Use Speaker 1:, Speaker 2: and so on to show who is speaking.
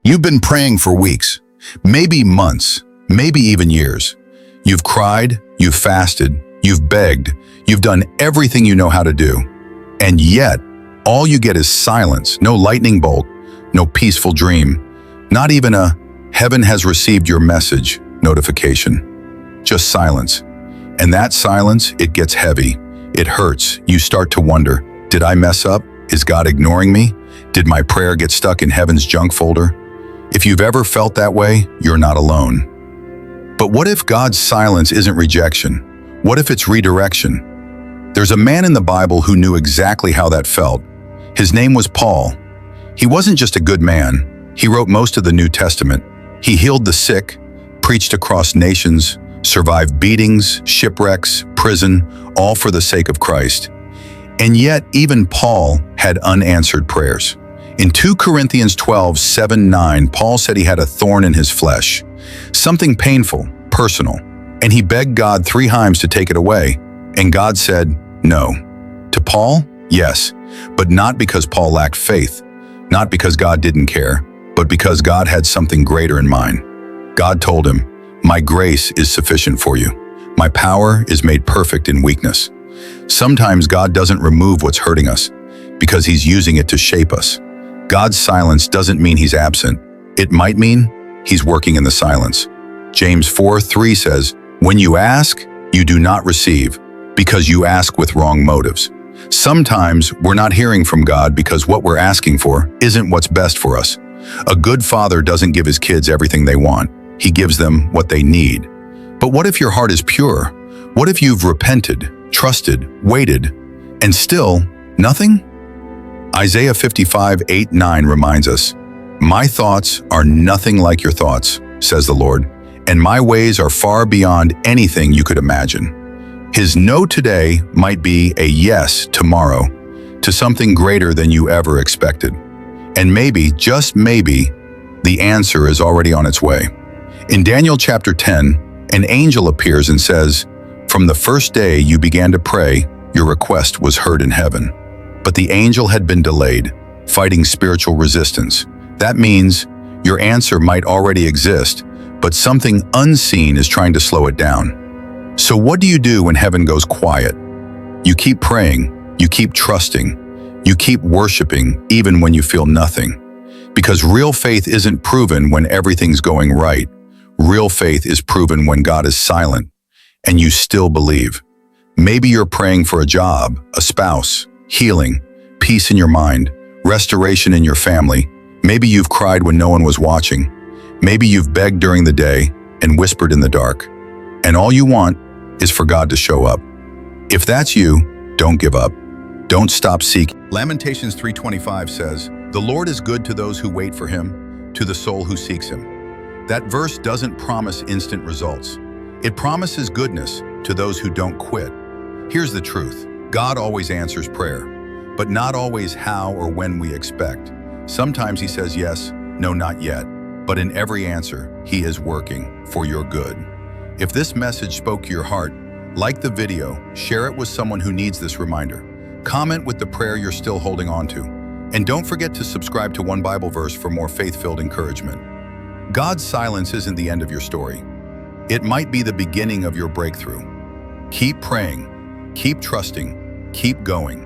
Speaker 1: You've been praying for weeks, maybe months, maybe even years. You've cried, you've fasted, you've begged, you've done everything you know how to do. And yet, all you get is silence, no lightning bolt, no peaceful dream, not even a "heaven has received your message" notification. Just silence. And that silence, it gets heavy. It hurts. You start to wonder, did I mess up? Is God ignoring me? Did my prayer get stuck in heaven's junk folder? If you've ever felt that way, you're not alone. But what if God's silence isn't rejection? What if it's redirection? There's a man in the Bible who knew exactly how that felt. His name was Paul. He wasn't just a good man. He wrote most of the New Testament. He healed the sick, preached across nations, survived beatings, shipwrecks, prison, all for the sake of Christ. And yet, even Paul had unanswered prayers. In 2 Corinthians 12:7-9, Paul said he had a thorn in his flesh, something painful, personal, and he begged God 3 times to take it away, and God said no. To Paul, yes, but not because Paul lacked faith, not because God didn't care, but because God had something greater in mind. God told him, "My grace is sufficient for you. My power is made perfect in weakness." Sometimes God doesn't remove what's hurting us because he's using it to shape us. God's silence doesn't mean he's absent. It might mean he's working in the silence. James 4:3 says, "When you ask, you do not receive, because you ask with wrong motives." Sometimes we're not hearing from God because what we're asking for isn't what's best for us. A good father doesn't give his kids everything they want. He gives them what they need. But what if your heart is pure? What if you've repented, trusted, waited, and still nothing? Isaiah 55:8-9 reminds us, "My thoughts are nothing like your thoughts, says the Lord, and my ways are far beyond anything you could imagine." His no today might be a yes tomorrow to something greater than you ever expected. And maybe, just maybe, the answer is already on its way. In Daniel chapter 10, an angel appears and says, "From the first day you began to pray, your request was heard in heaven." But the angel had been delayed, fighting spiritual resistance. That means your answer might already exist, but something unseen is trying to slow it down. So what do you do when heaven goes quiet? You keep praying, you keep trusting, you keep worshiping even when you feel nothing. Because real faith isn't proven when everything's going right. Real faith is proven when God is silent and you still believe. Maybe you're praying for a job, a spouse, healing, peace in your mind, restoration in your family. Maybe you've cried when no one was watching. Maybe you've begged during the day and whispered in the dark. And all you want is for God to show up. If that's you, don't give up. Don't stop seeking. Lamentations 3:25 says, "The Lord is good to those who wait for him, to the soul who seeks him." That verse doesn't promise instant results. It promises goodness to those who don't quit. Here's the truth. God always answers prayer, but not always how or when we expect. Sometimes he says yes, no, not yet. But in every answer, he is working for your good. If this message spoke to your heart, like the video, share it with someone who needs this reminder. Comment with the prayer you're still holding on to. And don't forget to subscribe to One Bible Verse for more faith-filled encouragement. God's silence isn't the end of your story. It might be the beginning of your breakthrough. Keep praying, keep trusting, keep going.